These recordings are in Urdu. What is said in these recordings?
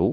2।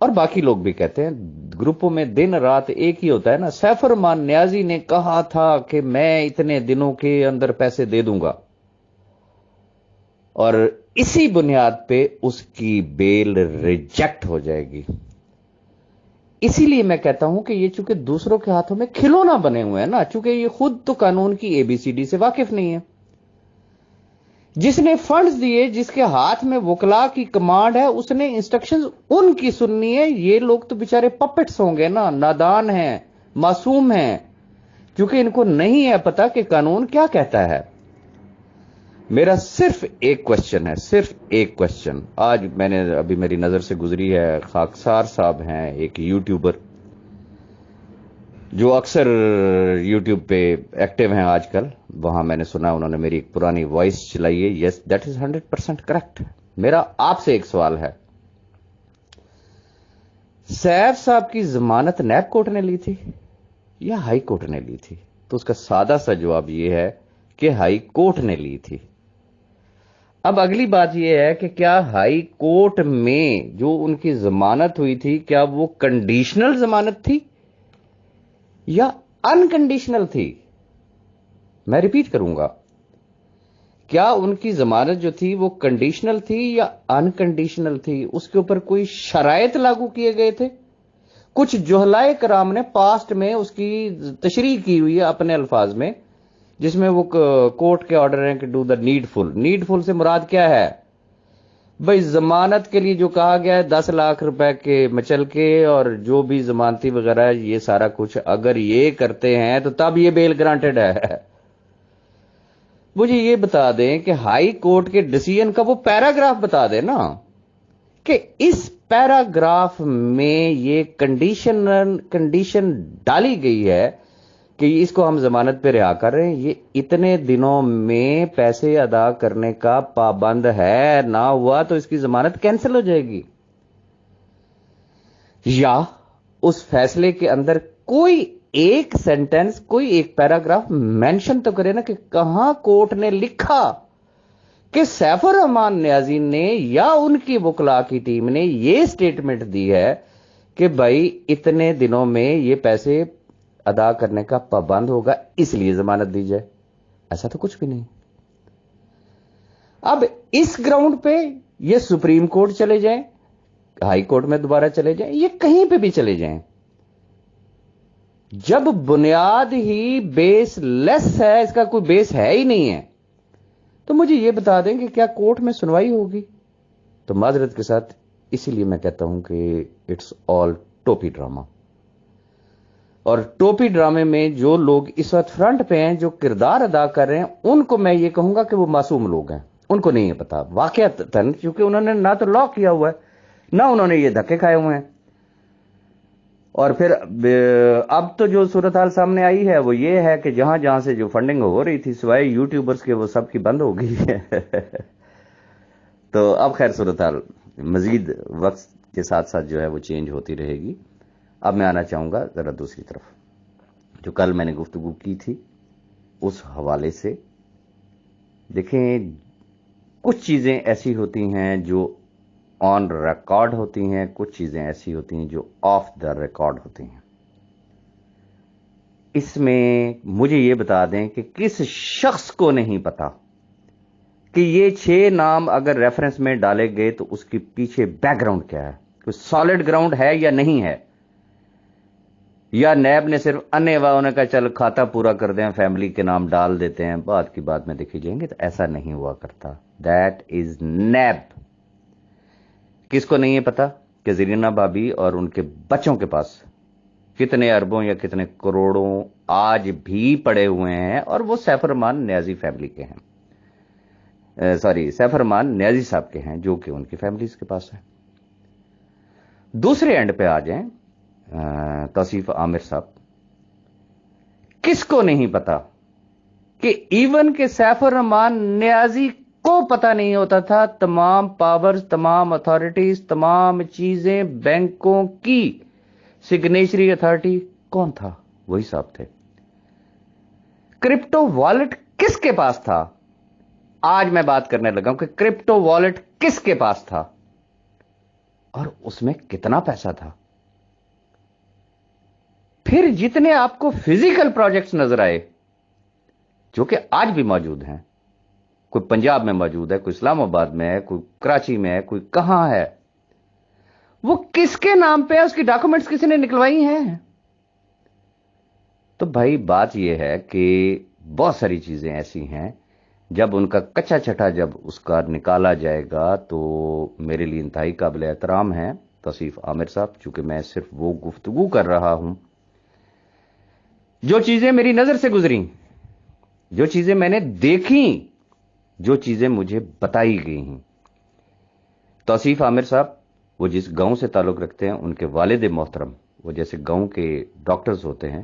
اور باقی لوگ بھی کہتے ہیں گروپوں میں دن رات ایک ہی ہوتا ہے نا، سیف الرحمان نیازی نے کہا تھا کہ میں اتنے دنوں کے اندر پیسے دے دوں گا، اور اسی بنیاد پہ اس کی بیل ریجیکٹ ہو جائے گی۔ اسی لیے میں کہتا ہوں کہ یہ چونکہ دوسروں کے ہاتھوں میں کھلونا بنے ہوئے ہیں نا، چونکہ یہ خود تو قانون کی اے بی سی ڈی سے واقف نہیں ہے، جس نے فنڈز دیے، جس کے ہاتھ میں وکلا کی کمانڈ ہے، اس نے انسٹرکشنز ان کی سننی ہے۔ یہ لوگ تو بیچارے پپٹس ہوں گے نا، نادان ہیں، معصوم ہیں، کیونکہ ان کو نہیں ہے پتا کہ قانون کیا کہتا ہے۔ میرا صرف ایک کوشچن ہے، صرف ایک کوشچن۔ آج میں نے ابھی میری نظر سے گزری ہے، خاکسار صاحب ہیں ایک یوٹیوبر جو اکثر یوٹیوب پہ ایکٹیو ہیں آج کل، وہاں میں نے سنا انہوں نے میری ایک پرانی وائس چلائی ہے۔ Yes that is 100% correct. میرا آپ سے ایک سوال ہے، سیف صاحب کی ضمانت نیب کورٹ نے لی تھی یا ہائی کورٹ نے لی تھی؟ تو اس کا سادہ سا جواب یہ ہے کہ ہائی کورٹ نے لی تھی۔ اب اگلی بات یہ ہے کہ کیا ہائی کورٹ میں جو ان کی ضمانت ہوئی تھی، کیا وہ کنڈیشنل ضمانت تھی یا انکنڈیشنل تھی؟ میں ریپیٹ کروں گا، کیا ان کی ضمانت جو تھی وہ کنڈیشنل تھی یا انکنڈیشنل تھی؟ اس کے اوپر کوئی شرائط لاگو کیے گئے تھے؟ کچھ جہلائے کرام نے پاسٹ میں اس کی تشریح کی ہوئی ہے اپنے الفاظ میں، جس میں وہ کورٹ کے آرڈر ہیں کہ ڈو دا نیڈفل۔ نیڈفل سے مراد کیا ہے بھائی؟ ضمانت کے لیے جو کہا گیا ہے 10 لاکھ روپے کے مچل کے اور جو بھی ضمانتی وغیرہ ہے، یہ سارا کچھ اگر یہ کرتے ہیں تو تب یہ بیل گرانٹڈ ہے۔ مجھے یہ بتا دیں کہ ہائی کورٹ کے ڈیسیژن کا وہ پیراگراف بتا دیں نا، کہ اس پیراگراف میں یہ کنڈیشن ڈالی گئی ہے کہ اس کو ہم ضمانت پہ رہا کر رہے ہیں، یہ اتنے دنوں میں پیسے ادا کرنے کا پابند ہے، نہ ہوا تو اس کی ضمانت کینسل ہو جائے گی۔ یا اس فیصلے کے اندر کوئی ایک سینٹنس، کوئی ایک پیراگراف مینشن تو کرے نا کہ کہاں کورٹ نے لکھا کہ سیف الرحمان نیازی نے یا ان کی وکلا کی ٹیم نے یہ سٹیٹمنٹ دی ہے کہ بھائی اتنے دنوں میں یہ پیسے ادا کرنے کا پابند ہوگا، اس لیے ضمانت دی جائے۔ ایسا تو کچھ بھی نہیں۔ اب اس گراؤنڈ پہ یہ سپریم کورٹ چلے جائیں، ہائی کورٹ میں دوبارہ چلے جائیں، یہ کہیں پہ بھی چلے جائیں، جب بنیاد ہی بیس لیس ہے، اس کا کوئی بیس ہے ہی نہیں ہے، تو مجھے یہ بتا دیں کہ کیا کورٹ میں سنوائی ہوگی؟ تو معذرت کے ساتھ اسی لیے میں کہتا ہوں کہ اٹس آل ٹوپی ڈرامہ۔ اور ٹوپی ڈرامے میں جو لوگ اس وقت فرنٹ پہ ہیں، جو کردار ادا کر رہے ہیں، ان کو میں یہ کہوں گا کہ وہ معصوم لوگ ہیں، ان کو نہیں ہے پتا واقعتاً، کیونکہ انہوں نے نہ تو لا کیا ہوا ہے، نہ انہوں نے یہ دھکے کھائے ہوئے ہیں۔ اور پھر اب تو جو صورتحال سامنے آئی ہے وہ یہ ہے کہ جہاں جہاں سے جو فنڈنگ ہو رہی تھی سوائے یوٹیوبرز کے، وہ سب کی بند ہو گئی ہے۔ تو اب خیر صورتحال مزید وقت کے ساتھ ساتھ جو ہے وہ چینج ہوتی رہے گی۔ اب میں آنا چاہوں گا ذرا دوسری طرف، جو کل میں نے گفتگو کی تھی اس حوالے سے۔ دیکھیں، کچھ چیزیں ایسی ہوتی ہیں جو آن ریکارڈ ہوتی ہیں، کچھ چیزیں ایسی ہوتی ہیں جو آف دا ریکارڈ ہوتی ہیں۔ اس میں مجھے یہ بتا دیں کہ کس شخص کو نہیں پتا کہ یہ 6 نام اگر ریفرنس میں ڈالے گئے تو اس کے پیچھے بیک گراؤنڈ کیا ہے، کوئی سالڈ گراؤنڈ ہے یا نہیں ہے، یا نیب نے صرف انے وا نے کہا چل کھاتا پورا کر دیں، فیملی کے نام ڈال دیتے ہیں، بعد کی بعد میں دیکھی جائیں گے۔ تو ایسا نہیں ہوا کرتا۔ That is NAB. کس کو نہیں ہے پتا کہ زرینہ بھابی اور ان کے بچوں کے پاس کتنے اربوں یا کتنے کروڑوں آج بھی پڑے ہوئے ہیں، اور وہ سیف الرحمان نیازی فیملی کے ہیں، سیف الرحمان نیازی صاحب کے ہیں، جو کہ ان کی فیملیز کے پاس ہے۔ دوسرے اینڈ پہ آ جائیں، توصیف عامر صاحب، کس کو نہیں پتا کہ ایون کہ سیف الرحمان نیازی کو پتا نہیں ہوتا تھا تمام پاورز، تمام اتھارٹیز، تمام چیزیں، بینکوں کی سگنیچری اتھارٹی کون تھا؟ وہی صاحب تھے۔ کرپٹو والٹ کس کے پاس تھا؟ آج میں بات کرنے لگا ہوں کہ کرپٹو والٹ کس کے پاس تھا؟ اور اس میں کتنا پیسہ تھا. پھر جتنے آپ کو فزیکل پروجیکٹس نظر آئے جو کہ آج بھی موجود ہیں، کوئی پنجاب میں موجود ہے، کوئی اسلام آباد میں ہے، کوئی کراچی میں ہے، کوئی کہاں ہے، وہ کس کے نام پہ ہے؟ اس کی ڈاکومنٹس کسی نے نکلوائی ہیں؟ تو بھائی بات یہ ہے کہ بہت ساری چیزیں ایسی ہیں جب ان کا کچا چھٹا جب اس کا نکالا جائے گا تو میرے لیے انتہائی قابل احترام ہے توصیف عامر صاحب، چونکہ میں صرف وہ گفتگو کر رہا ہوں جو چیزیں میری نظر سے گزری، جو چیزیں میں نے دیکھی، جو چیزیں مجھے بتائی گئی ہیں. توصیف عامر صاحب وہ جس گاؤں سے تعلق رکھتے ہیں، ان کے والد محترم وہ جیسے گاؤں کے ڈاکٹرز ہوتے ہیں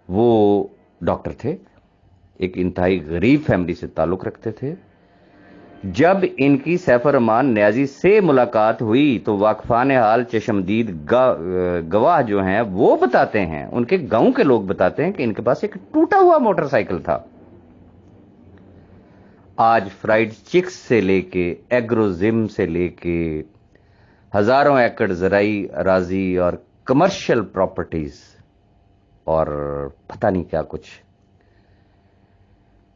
وہ ڈاکٹر تھے، ایک انتہائی غریب فیملی سے تعلق رکھتے تھے. جب ان کی سیف الرحمان نیازی سے ملاقات ہوئی تو واقفان حال چشمدید گواہ جو ہیں وہ بتاتے ہیں، ان کے گاؤں کے لوگ بتاتے ہیں کہ ان کے پاس ایک ٹوٹا ہوا موٹر سائیکل تھا. آج فرائیڈ چکس سے لے کے ایگروزم سے لے کے ہزاروں ایکڑ زرعی اراضی اور کمرشل پراپرٹیز اور پتہ نہیں کیا کچھ.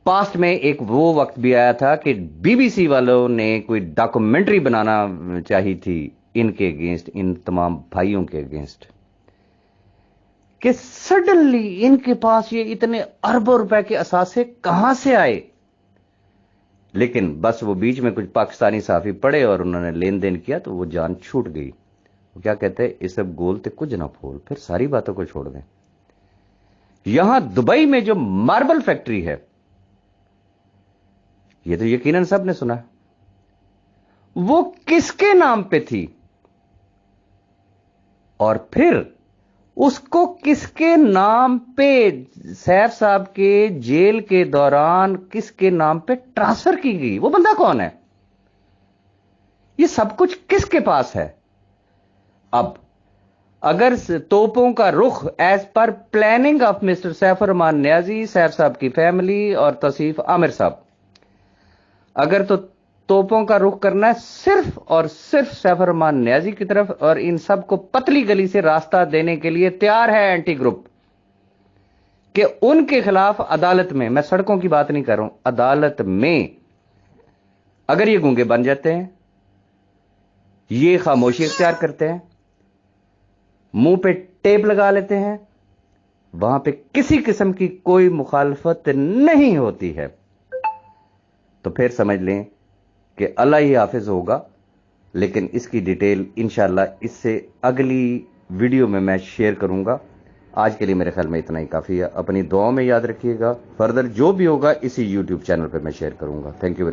پاسٹ میں ایک وہ وقت بھی آیا تھا کہ بی بی سی والوں نے کوئی ڈاکومنٹری بنانا چاہی تھی ان کے اگینسٹ، ان تمام بھائیوں کے اگینسٹ، کہ سڈنلی ان کے پاس یہ اتنے اربوں روپے کے اثاثے کہاں سے آئے. لیکن بس وہ بیچ میں کچھ پاکستانی صحافی پڑے اور انہوں نے لین دین کیا تو وہ جان چھوٹ گئی. وہ کیا کہتے ہیں، اس سب گول تے کچھ نہ پھول، پھر ساری باتوں کو چھوڑ دیں. یہاں دبئی میں جو ماربل فیکٹری ہے، یہ تو یقیناً سب نے سنا، وہ کس کے نام پہ تھی اور پھر اس کو کس کے نام پہ سیف صاحب کے جیل کے دوران کس کے نام پہ ٹرانسفر کی گئی؟ وہ بندہ کون ہے؟ یہ سب کچھ کس کے پاس ہے؟ اب اگر توپوں کا رخ as per planning of mister Saif ur-Rehman Niazi, Saif صاحب کی فیملی اور توصیف عامر صاحب، اگر تو توپوں کا رخ کرنا ہے صرف اور صرف سیف الرحمان نیازی کی طرف، اور ان سب کو پتلی گلی سے راستہ دینے کے لیے تیار ہے اینٹی گروپ کہ ان کے خلاف عدالت میں سڑکوں کی بات نہیں کر رہا ہوں، عدالت میں اگر یہ گونگے بن جاتے ہیں، یہ خاموشی اختیار کرتے ہیں، منہ پہ ٹیپ لگا لیتے ہیں، وہاں پہ کسی قسم کی کوئی مخالفت نہیں ہوتی ہے، تو پھر سمجھ لیں کہ اللہ ہی حافظ ہوگا. لیکن اس کی ڈیٹیل انشاءاللہ اس سے اگلی ویڈیو میں شیئر کروں گا. آج کے لیے میرے خیال میں اتنا ہی کافی ہے. اپنی دعاؤں میں یاد رکھیے گا. فردر جو بھی ہوگا اسی یوٹیوب چینل پہ میں شیئر کروں گا. Thank you.